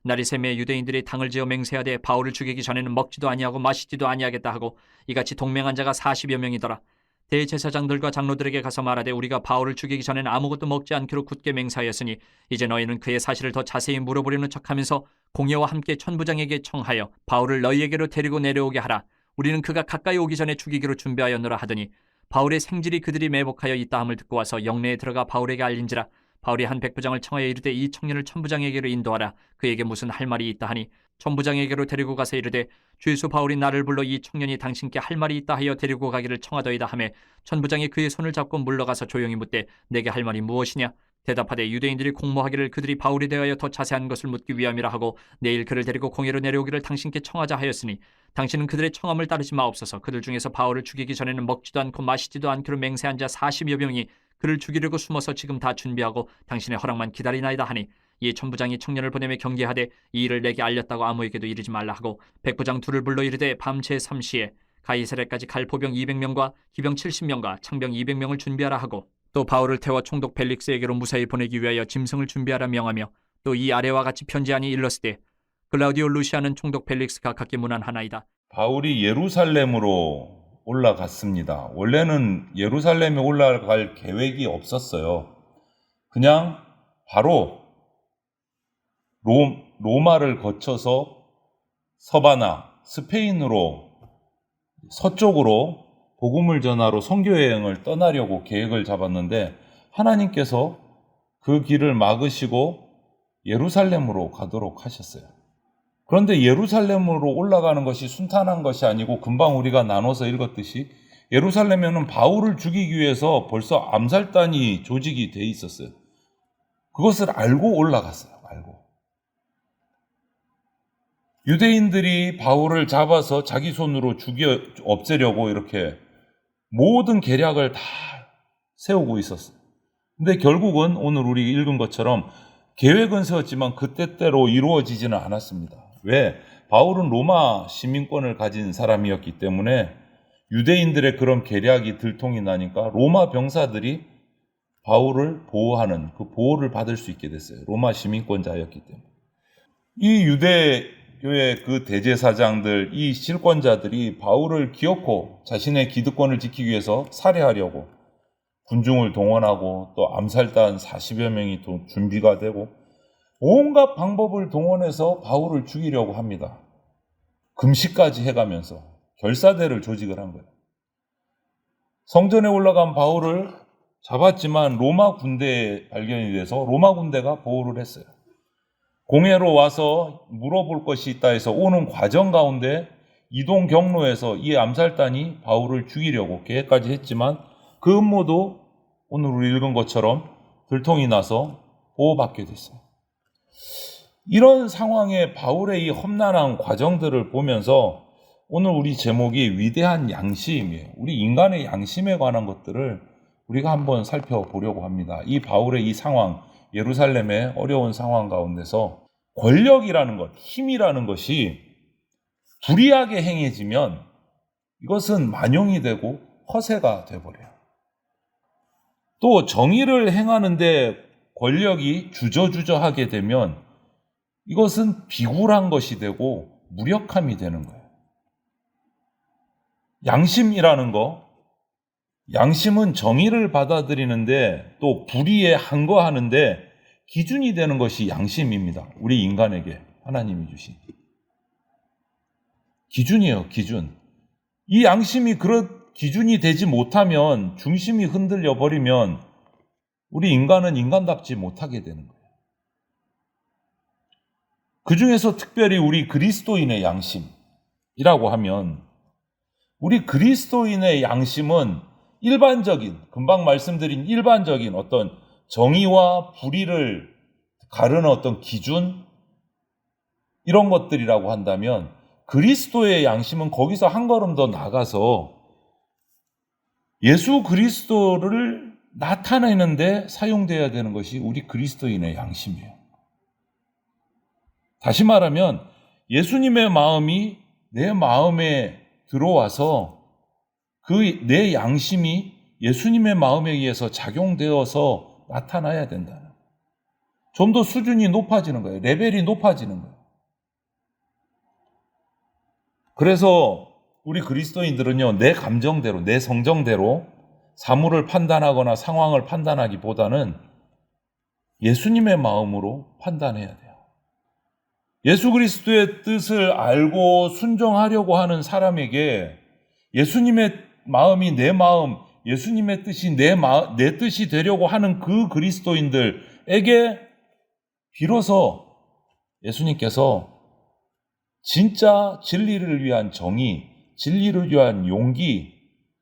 날이 새매 유대인들이 당을 지어 맹세하되 바울을 죽이기 전에는 먹지도 아니하고 마시지도 아니하겠다 하고 이같이 동맹한 자가 40여 명이더라. 대제사장들과 장로들에게 가서 말하되 우리가 바울을 죽이기 전에는 아무것도 먹지 않기로 굳게 맹세하였으니 이제 너희는 그의 사실을 더 자세히 물어보려는 척하면서 공예와 함께 천부장에게 청하여 바울을 너희에게로 데리고 내려오게 하라. 우리는 그가 가까이 오기 전에 죽이기로 준비하였노라 하더니 바울의 생질이 그들이 매복하여 있다 함을 듣고 와서 영내에 들어가 바울에게 알린지라. 바울이 한 백부장을 청하여 이르되 이 청년을 천부장에게로 인도하라. 그에게 무슨 할 말이 있다 하니 천부장에게로 데리고 가서 이르되 죄수 바울이 나를 불러 이 청년이 당신께 할 말이 있다 하여 데리고 가기를 청하더이다 하매 천부장이 그의 손을 잡고 물러가서 조용히 묻되 내게 할 말이 무엇이냐. 대답하되 유대인들이 공모하기를 그들이 바울에 대하여 더 자세한 것을 묻기 위함이라 하고 내일 그를 데리고 공회로 내려오기를 당신께 청하자 하였으니 당신은 그들의 청함을 따르지 마옵소서. 그들 중에서 바울을 죽이기 전에는 먹지도 않고 마시지도 않기로 맹세한 자 40여 명이 그를 죽이려고 숨어서 지금 다 준비하고 당신의 허락만 기다리나이다 하니 이에 천부장이 청년을 보내며 경계하되 이 일을 내게 알렸다고 아무에게도 이르지 말라 하고 백부장 둘을 불러 이르되 밤새 3시에 가이사랴까지 갈 포병 200명과 기병 70명과 창병 200명을 준비하라 하고 또 바울을 태워 총독 벨릭스에게로 무사히 보내기 위하여 짐승을 준비하라 명하며 또 이 아래와 같이 편지하니 일렀으되 글라우디오 루시아는 총독 벨릭스가 각기 문안하나이다. 바울이 예루살렘으로 올라갔습니다. 원래는 예루살렘에 올라갈 계획이 없었어요. 그냥 바로 로마를 거쳐서 서바나, 스페인으로 서쪽으로 복음을 전하러 선교 여행을 떠나려고 계획을 잡았는데 하나님께서 그 길을 막으시고 예루살렘으로 가도록 하셨어요. 그런데 예루살렘으로 올라가는 것이 순탄한 것이 아니고 금방 우리가 나눠서 읽었듯이 예루살렘에는 바울을 죽이기 위해서 벌써 암살단이 조직이 돼 있었어요. 그것을 알고 올라갔어요. 알고. 유대인들이 바울을 잡아서 자기 손으로 없애려고 이렇게 모든 계략을 다 세우고 있었어요. 근데 결국은 오늘 우리 읽은 것처럼 계획은 세웠지만 그 뜻대로 이루어지지는 않았습니다. 왜? 바울은 로마 시민권을 가진 사람이었기 때문에 유대인들의 그런 계략이 들통이 나니까 로마 병사들이 바울을 보호하는 그 보호를 받을 수 있게 됐어요. 로마 시민권자였기 때문에. 이 유대교의 그 대제사장들, 이 실권자들이 바울을 기어코 자신의 기득권을 지키기 위해서 살해하려고 군중을 동원하고 또 암살단 40여 명이 준비가 되고 온갖 방법을 동원해서 바울을 죽이려고 합니다. 금식까지 해가면서 결사대를 조직을 한 거예요. 성전에 올라간 바울을 잡았지만 로마 군대에 발견이 돼서 로마 군대가 보호를 했어요. 공회로 와서 물어볼 것이 있다 해서 오는 과정 가운데 이동 경로에서 이 암살단이 바울을 죽이려고 계획까지 했지만 그 음모도 오늘 우리 읽은 것처럼 들통이 나서 보호받게 됐어요. 이런 상황에 바울의 이 험난한 과정들을 보면서 오늘 우리 제목이 위대한 양심이에요. 우리 인간의 양심에 관한 것들을 우리가 한번 살펴보려고 합니다. 이 바울의 이 상황, 예루살렘의 어려운 상황 가운데서 권력이라는 것, 힘이라는 것이 불의하게 행해지면 이것은 만용이 되고 허세가 되어버려요. 또 정의를 행하는데 권력이 주저주저하게 되면 이것은 비굴한 것이 되고 무력함이 되는 거예요. 양심이라는 거, 양심은 정의를 받아들이는데 또 불의에 항거하는데 기준이 되는 것이 양심입니다. 우리 인간에게 하나님이 주신 기준이에요. 기준. 이 양심이 그런 기준이 되지 못하면, 중심이 흔들려 버리면 우리 인간은 인간답지 못하게 되는 거예요. 그 중에서 특별히 우리 그리스도인의 양심이라고 하면, 우리 그리스도인의 양심은 일반적인, 금방 말씀드린 일반적인 어떤 정의와 불의를 가르는 어떤 기준, 이런 것들이라고 한다면, 그리스도의 양심은 거기서 한 걸음 더 나가서 예수 그리스도를 나타내는데 사용되어야 되는 것이 우리 그리스도인의 양심이에요. 다시 말하면 예수님의 마음이 내 마음에 들어와서 그 내 양심이 예수님의 마음에 의해서 작용되어서 나타나야 된다. 좀 더 수준이 높아지는 거예요. 레벨이 높아지는 거예요. 그래서 우리 그리스도인들은요, 내 감정대로, 내 성정대로 사물을 판단하거나 상황을 판단하기보다는 예수님의 마음으로 판단해야 돼요. 예수 그리스도의 뜻을 알고 순종하려고 하는 사람에게 예수님의 마음이 내 마음, 예수님의 뜻이 내 뜻이 되려고 하는 그 그리스도인들에게 비로소 예수님께서 진짜 진리를 위한 정의, 진리를 위한 용기,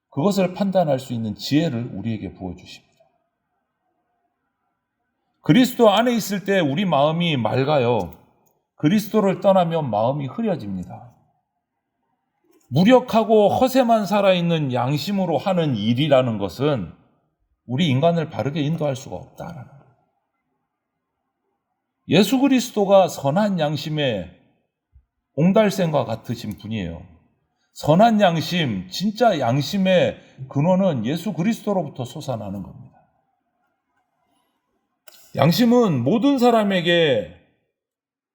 그것을 판단할 수 있는 지혜를 우리에게 부어주십니다. 그리스도 안에 있을 때 우리 마음이 맑아요. 그리스도를 떠나면 마음이 흐려집니다. 무력하고 허세만 살아있는 양심으로 하는 일이라는 것은 우리 인간을 바르게 인도할 수가 없다라는 거예요. 예수 그리스도가 선한 양심의 옹달샘과 같으신 분이에요. 선한 양심, 진짜 양심의 근원은 예수 그리스도로부터 솟아나는 겁니다. 양심은 모든 사람에게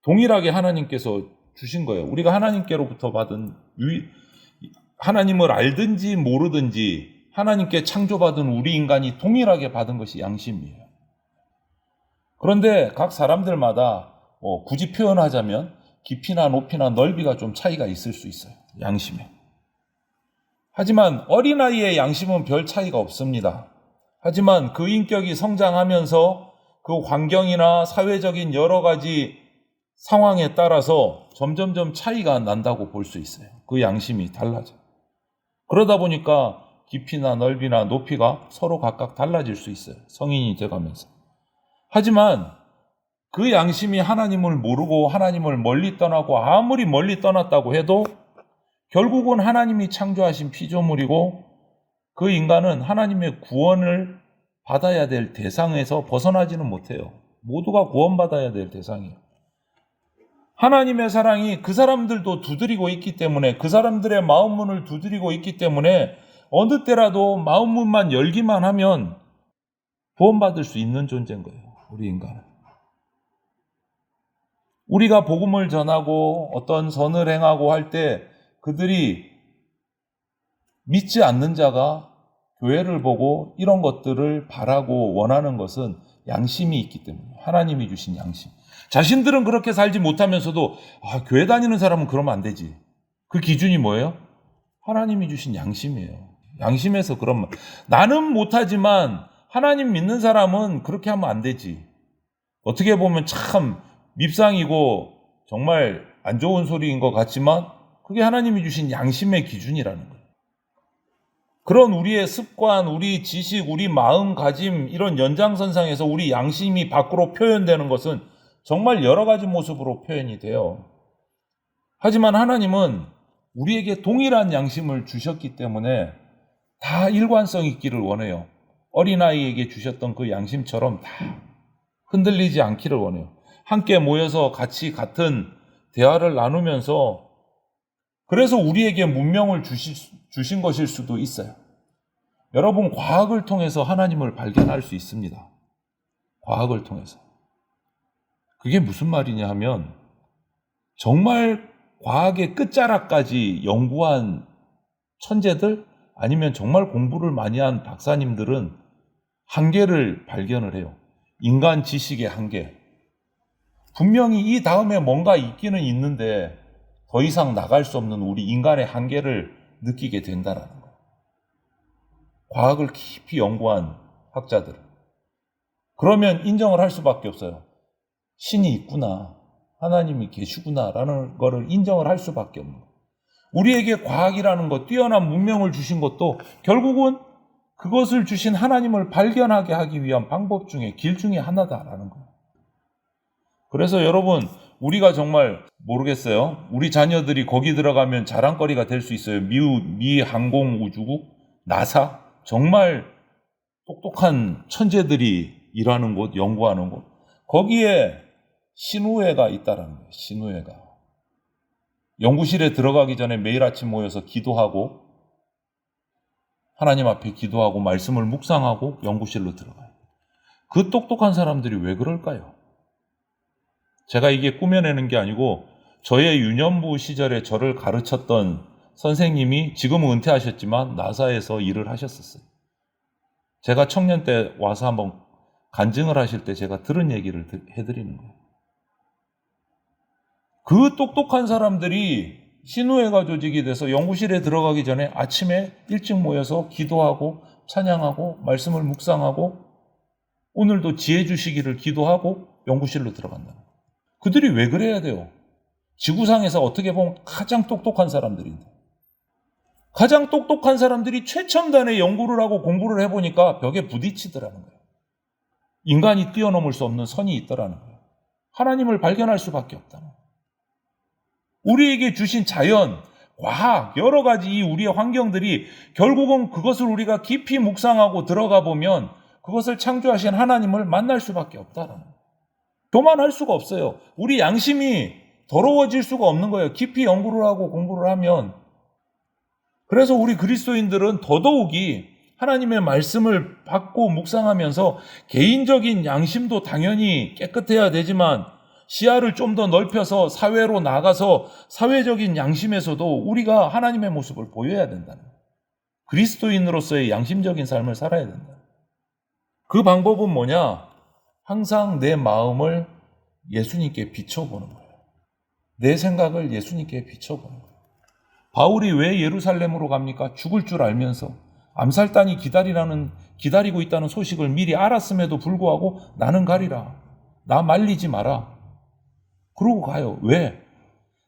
동일하게 하나님께서 주신 거예요. 우리가 하나님께로부터 받은 하나님을 알든지 모르든지 하나님께 창조받은 우리 인간이 동일하게 받은 것이 양심이에요. 그런데 각 사람들마다 굳이 표현하자면 깊이나 높이나 넓이가 좀 차이가 있을 수 있어요. 양심에. 하지만 어린아이의 양심은 별 차이가 없습니다. 하지만 그 인격이 성장하면서 그 환경이나 사회적인 여러 가지 상황에 따라서 점점점 차이가 난다고 볼 수 있어요. 그 양심이 달라져요. 그러다 보니까 깊이나 넓이나 높이가 서로 각각 달라질 수 있어요. 성인이 돼가면서. 하지만 그 양심이 하나님을 모르고 하나님을 멀리 떠나고 아무리 멀리 떠났다고 해도 결국은 하나님이 창조하신 피조물이고 그 인간은 하나님의 구원을 받아야 될 대상에서 벗어나지는 못해요. 모두가 구원받아야 될 대상이에요. 하나님의 사랑이 그 사람들도 두드리고 있기 때문에 그 사람들의 마음문을 두드리고 있기 때문에 어느 때라도 마음문만 열기만 하면 구원받을 수 있는 존재인 거예요. 우리 인간은. 우리가 복음을 전하고 어떤 선을 행하고 할 때 그들이 믿지 않는 자가 교회를 보고 이런 것들을 바라고 원하는 것은 양심이 있기 때문에 하나님이 주신 양심. 자신들은 그렇게 살지 못하면서도 교회 다니는 사람은 그러면 안 되지. 그 기준이 뭐예요? 하나님이 주신 양심이에요. 양심에서 그런 나는 못하지만 하나님 믿는 사람은 그렇게 하면 안 되지. 어떻게 보면 참 밉상이고 정말 안 좋은 소리인 것 같지만 그게 하나님이 주신 양심의 기준이라는 거예요. 그런 우리의 습관, 우리 지식, 우리 마음가짐 이런 연장선상에서 우리 양심이 밖으로 표현되는 것은 정말 여러 가지 모습으로 표현이 돼요. 하지만 하나님은 우리에게 동일한 양심을 주셨기 때문에 다 일관성 있기를 원해요. 어린아이에게 주셨던 그 양심처럼 다 흔들리지 않기를 원해요. 함께 모여서 같이 같은 대화를 나누면서 그래서 우리에게 문명을 주신 것일 수도 있어요. 여러분, 과학을 통해서 하나님을 발견할 수 있습니다. 과학을 통해서. 그게 무슨 말이냐 하면 정말 과학의 끝자락까지 연구한 천재들 아니면 정말 공부를 많이 한 박사님들은 한계를 발견을 해요. 인간 지식의 한계. 분명히 이 다음에 뭔가 있기는 있는데 더 이상 나갈 수 없는 우리 인간의 한계를 느끼게 된다는 거예요. 과학을 깊이 연구한 학자들. 그러면 인정을 할 수밖에 없어요. 신이 있구나. 하나님이 계시구나라는 거를 인정을 할 수밖에 없는 거예요. 우리에게 과학이라는 것, 뛰어난 문명을 주신 것도 결국은 그것을 주신 하나님을 발견하게 하기 위한 방법 중에 길 중에 하나다라는 거예요. 그래서 여러분, 우리가 정말 모르겠어요. 우리 자녀들이 거기 들어가면 자랑거리가 될 수 있어요. 미 항공우주국, 나사, 정말 똑똑한 천재들이 일하는 곳, 연구하는 곳. 거기에 신우회가 있다라는 거예요. 신우회가. 연구실에 들어가기 전에 매일 아침 모여서 기도하고 하나님 앞에 기도하고 말씀을 묵상하고 연구실로 들어가요. 그 똑똑한 사람들이 왜 그럴까요? 제가 이게 꾸며내는 게 아니고 저의 유년부 시절에 저를 가르쳤던 선생님이 지금은 은퇴하셨지만 나사에서 일을 하셨었어요. 제가 청년 때 와서 한번 간증을 하실 때 제가 들은 얘기를 해드리는 거예요. 그 똑똑한 사람들이 신우회가 조직이 돼서 연구실에 들어가기 전에 아침에 일찍 모여서 기도하고 찬양하고 말씀을 묵상하고 오늘도 지혜 주시기를 기도하고 연구실로 들어간다. 그들이 왜 그래야 돼요? 지구상에서 어떻게 보면 가장 똑똑한 사람들인데. 가장 똑똑한 사람들이 최첨단의 연구를 하고 공부를 해보니까 벽에 부딪히더라는 거예요. 인간이 뛰어넘을 수 없는 선이 있더라는 거예요. 하나님을 발견할 수밖에 없다는 거예요. 우리에게 주신 자연, 과학, 여러 가지 이 우리의 환경들이 결국은 그것을 우리가 깊이 묵상하고 들어가 보면 그것을 창조하신 하나님을 만날 수밖에 없다는 거예요. 교만할 수가 없어요. 우리 양심이 더러워질 수가 없는 거예요. 깊이 연구를 하고 공부를 하면. 그래서 우리 그리스도인들은 더더욱이 하나님의 말씀을 받고 묵상하면서 개인적인 양심도 당연히 깨끗해야 되지만 시야를 좀 더 넓혀서 사회로 나가서 사회적인 양심에서도 우리가 하나님의 모습을 보여야 된다는 거예요. 그리스도인으로서의 양심적인 삶을 살아야 된다. 그 방법은 뭐냐? 항상 내 마음을 예수님께 비춰보는 거예요. 내 생각을 예수님께 비춰보는 거예요. 바울이 왜 예루살렘으로 갑니까? 죽을 줄 알면서 암살단이 기다리고 있다는 소식을 미리 알았음에도 불구하고 나는 가리라. 나 말리지 마라. 그러고 가요. 왜?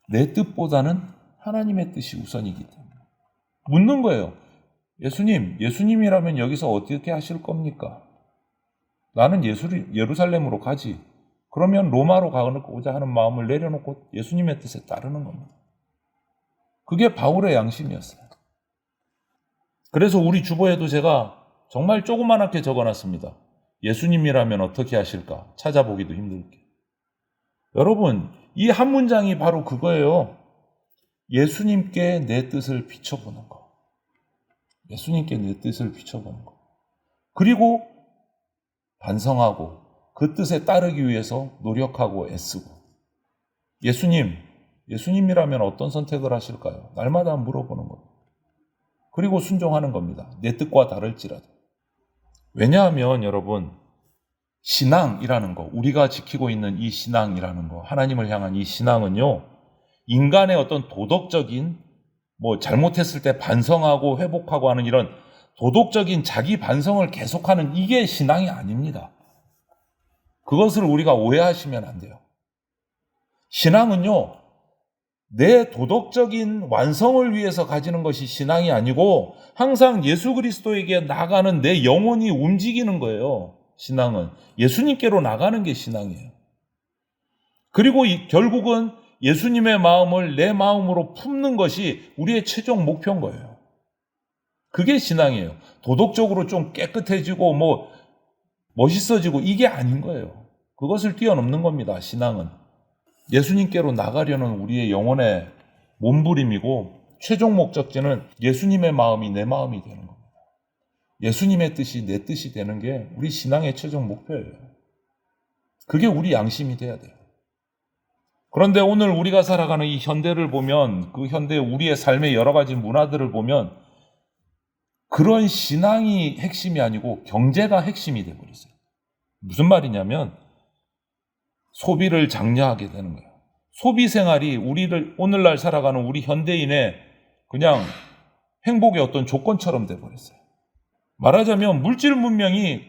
내 뜻보다는 하나님의 뜻이 우선이기 때문에. 묻는 거예요. 예수님이라면 여기서 어떻게 하실 겁니까? 나는 예루살렘으로 가지. 그러면 로마로 가고자 하는 마음을 내려놓고 예수님의 뜻에 따르는 겁니다. 그게 바울의 양심이었어요. 그래서 우리 주보에도 제가 정말 조그맣게 적어놨습니다. 예수님이라면 어떻게 하실까? 찾아보기도 힘들게. 여러분, 이 한 문장이 바로 그거예요. 예수님께 내 뜻을 비춰보는 거. 예수님께 내 뜻을 비춰보는 거. 그리고 반성하고 그 뜻에 따르기 위해서 노력하고 애쓰고. 예수님이라면 어떤 선택을 하실까요? 날마다 물어보는 겁니다. 그리고 순종하는 겁니다. 내 뜻과 다를지라도. 왜냐하면 여러분, 신앙이라는 거, 우리가 지키고 있는 이 신앙이라는 거, 하나님을 향한 이 신앙은요, 인간의 어떤 도덕적인, 잘못했을 때 반성하고 회복하고 하는 이런 도덕적인 자기 반성을 계속하는 이게 신앙이 아닙니다. 그것을 우리가 오해하시면 안 돼요. 신앙은요, 내 도덕적인 완성을 위해서 가지는 것이 신앙이 아니고 항상 예수 그리스도에게 나가는 내 영혼이 움직이는 거예요. 신앙은 예수님께로 나가는 게 신앙이에요. 그리고 결국은 예수님의 마음을 내 마음으로 품는 것이 우리의 최종 목표인 거예요. 그게 신앙이에요. 도덕적으로 좀 깨끗해지고 멋있어지고 이게 아닌 거예요. 그것을 뛰어넘는 겁니다. 신앙은 예수님께로 나가려는 우리의 영혼의 몸부림이고 최종 목적지는 예수님의 마음이 내 마음이 되는 겁니다. 예수님의 뜻이 내 뜻이 되는 게 우리 신앙의 최종 목표예요. 그게 우리 양심이 돼야 돼요. 그런데 오늘 우리가 살아가는 이 현대를 보면 그 현대 우리의 삶의 여러 가지 문화들을 보면 그런 신앙이 핵심이 아니고 경제가 핵심이 되어버렸어요. 무슨 말이냐면 소비를 장려하게 되는 거예요. 소비 생활이 오늘날 살아가는 우리 현대인의 그냥 행복의 어떤 조건처럼 되어버렸어요. 말하자면 물질 문명이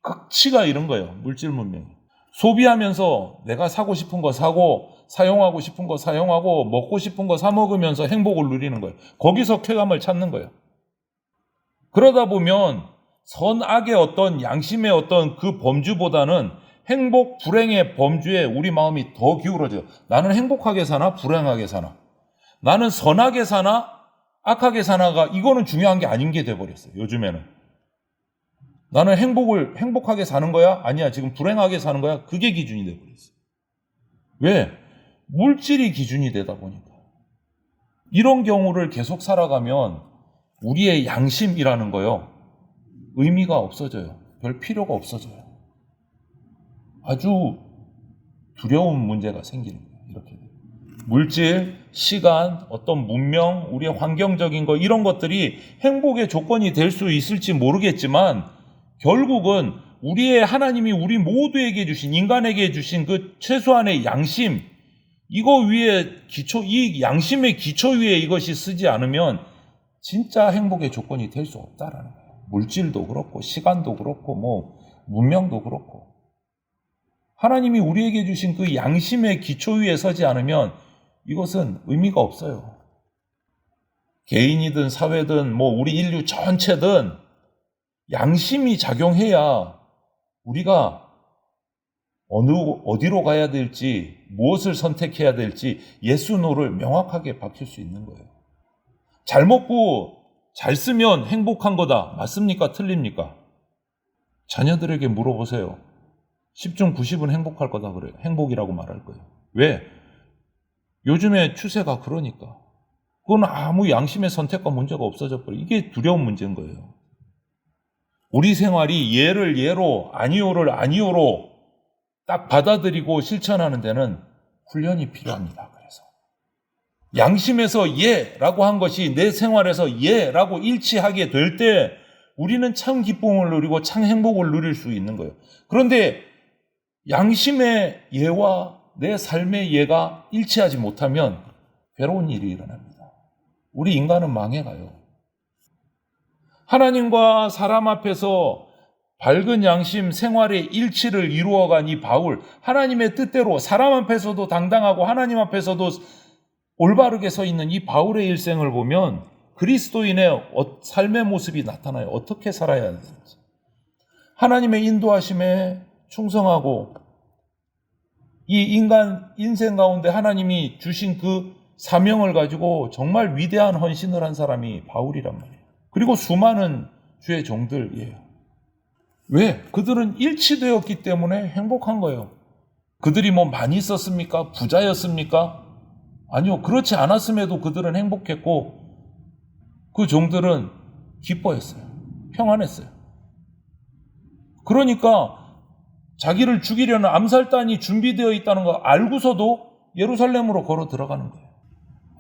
극치가 이런 거예요. 물질 문명이. 소비하면서 내가 사고 싶은 거 사고 사용하고 싶은 거 사용하고 먹고 싶은 거 사 먹으면서 행복을 누리는 거예요. 거기서 쾌감을 찾는 거예요. 그러다 보면 선악의 어떤 양심의 어떤 그 범주보다는 행복, 불행의 범주에 우리 마음이 더 기울어져요. 나는 행복하게 사나 불행하게 사나? 나는 선하게 사나 악하게 사나가 이거는 중요한 게 아닌 게 돼버렸어요. 요즘에는. 나는 행복하게 사는 거야? 아니야. 지금 불행하게 사는 거야? 그게 기준이 돼버렸어요. 왜? 물질이 기준이 되다 보니까. 이런 경우를 계속 살아가면 우리의 양심이라는 거요. 의미가 없어져요. 별 필요가 없어져요. 아주 두려운 문제가 생기는 거예요. 이렇게 물질, 시간, 어떤 문명, 우리의 환경적인 것 이런 것들이 행복의 조건이 될 수 있을지 모르겠지만 결국은 우리의 하나님이 우리 모두에게 주신 인간에게 주신 그 최소한의 양심 이거 위에 이 양심의 기초 위에 이것이 쓰지 않으면 진짜 행복의 조건이 될 수 없다라는 거예요. 물질도 그렇고 시간도 그렇고 뭐 문명도 그렇고 하나님이 우리에게 주신 그 양심의 기초 위에 서지 않으면 이것은 의미가 없어요. 개인이든 사회든 뭐 우리 인류 전체든 양심이 작용해야 우리가 어디로 가야 될지 무엇을 선택해야 될지 예수노를 명확하게 밝힐 수 있는 거예요. 잘 먹고 잘 쓰면 행복한 거다. 맞습니까? 틀립니까? 자녀들에게 물어보세요. 10중 90은 행복할 거다 그래요. 행복이라고 말할 거예요. 왜? 요즘에 추세가 그러니까. 그건 아무 양심의 선택과 문제가 없어져 버려요. 이게 두려운 문제인 거예요. 우리 생활이 예를 예로 아니오를 아니오로 딱 받아들이고 실천하는 데는 훈련이 필요합니다. 그래서 양심에서 예라고 한 것이 내 생활에서 예라고 일치하게 될 때 우리는 참 기쁨을 누리고 참 행복을 누릴 수 있는 거예요. 그런데 양심의 예와 내 삶의 예가 일치하지 못하면 괴로운 일이 일어납니다. 우리 인간은 망해가요. 하나님과 사람 앞에서 밝은 양심 생활의 일치를 이루어간 이 바울, 하나님의 뜻대로 사람 앞에서도 당당하고 하나님 앞에서도 올바르게 서 있는 이 바울의 일생을 보면 그리스도인의 삶의 모습이 나타나요. 어떻게 살아야 하는지. 하나님의 인도하심에 충성하고 이 인간 인생 가운데 하나님이 주신 그 사명을 가지고 정말 위대한 헌신을 한 사람이 바울이란 말이에요. 그리고 수많은 주의 종들이에요. 왜? 그들은 일치되었기 때문에 행복한 거예요. 그들이 뭐 많이 썼습니까? 부자였습니까? 아니요. 그렇지 않았음에도 그들은 행복했고 그 종들은 기뻐했어요. 평안했어요. 그러니까 자기를 죽이려는 암살단이 준비되어 있다는 거 알고서도 예루살렘으로 걸어 들어가는 거예요.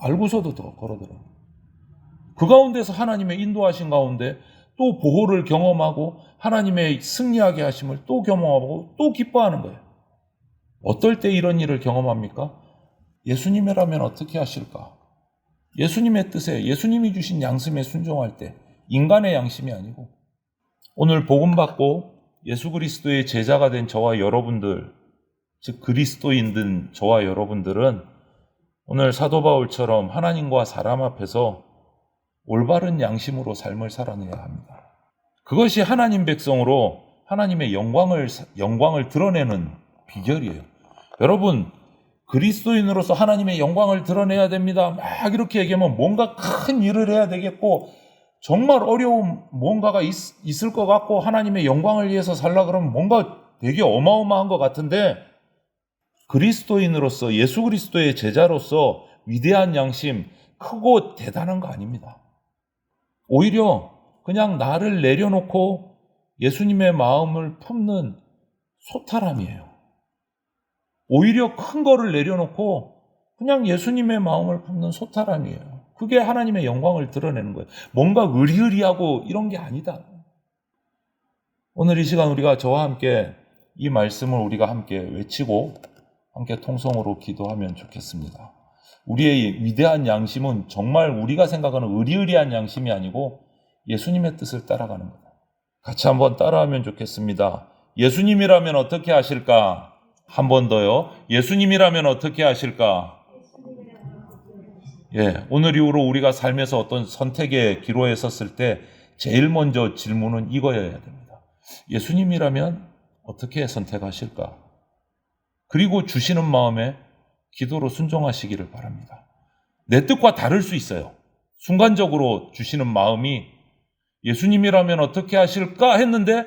알고서도 더 걸어 들어가는 거예요. 그 가운데서 하나님의 인도하신 가운데 또 보호를 경험하고 하나님의 승리하게 하심을 또 경험하고 또 기뻐하는 거예요. 어떨 때 이런 일을 경험합니까? 예수님이라면 어떻게 하실까? 예수님의 뜻에 예수님이 주신 양심에 순종할 때 인간의 양심이 아니고 오늘 복음 받고 예수 그리스도의 제자가 된 저와 여러분들, 즉 그리스도인된 저와 여러분들은 오늘 사도 바울처럼 하나님과 사람 앞에서 올바른 양심으로 삶을 살아내야 합니다. 그것이 하나님 백성으로 하나님의 영광을 드러내는 비결이에요. 여러분, 그리스도인으로서 하나님의 영광을 드러내야 됩니다. 막 이렇게 얘기하면 뭔가 큰 일을 해야 되겠고 정말 어려운 뭔가가 있을 것 같고 하나님의 영광을 위해서 살라 그러면 뭔가 되게 어마어마한 것 같은데 그리스도인으로서 예수 그리스도의 제자로서 위대한 양심, 크고 대단한 거 아닙니다. 오히려 그냥 나를 내려놓고 예수님의 마음을 품는 소탈함이에요. 오히려 큰 거를 내려놓고 그냥 예수님의 마음을 품는 소탈함이에요. 그게 하나님의 영광을 드러내는 거예요. 뭔가 의리의리하고 이런 게 아니다. 오늘 이 시간 우리가 저와 함께 이 말씀을 우리가 함께 외치고 함께 통성으로 기도하면 좋겠습니다. 우리의 위대한 양심은 정말 우리가 생각하는 의리의리한 양심이 아니고 예수님의 뜻을 따라가는 거다. 같이 한번 따라하면 좋겠습니다. 예수님이라면 어떻게 하실까? 한 번 더요. 예수님이라면 어떻게 하실까? 예, 오늘 이후로 우리가 삶에서 어떤 선택의 기로에 섰을 때 제일 먼저 질문은 이거여야 됩니다. 예수님이라면 어떻게 선택하실까? 그리고 주시는 마음에 기도로 순종하시기를 바랍니다. 내 뜻과 다를 수 있어요. 순간적으로 주시는 마음이 예수님이라면 어떻게 하실까 했는데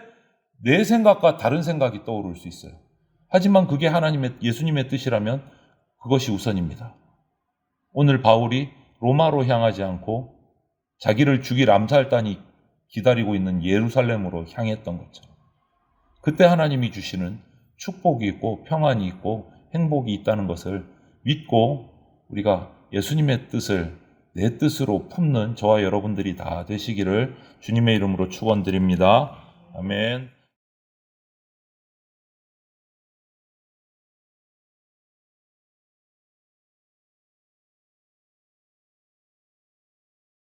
내 생각과 다른 생각이 떠오를 수 있어요. 하지만 그게 예수님의 뜻이라면 그것이 우선입니다. 오늘 바울이 로마로 향하지 않고 자기를 죽일 암살단이 기다리고 있는 예루살렘으로 향했던 것처럼 그때 하나님이 주시는 축복이 있고 평안이 있고 행복이 있다는 것을 믿고 우리가 예수님의 뜻을 내 뜻으로 품는 저와 여러분들이 다 되시기를 주님의 이름으로 축원드립니다. 아멘.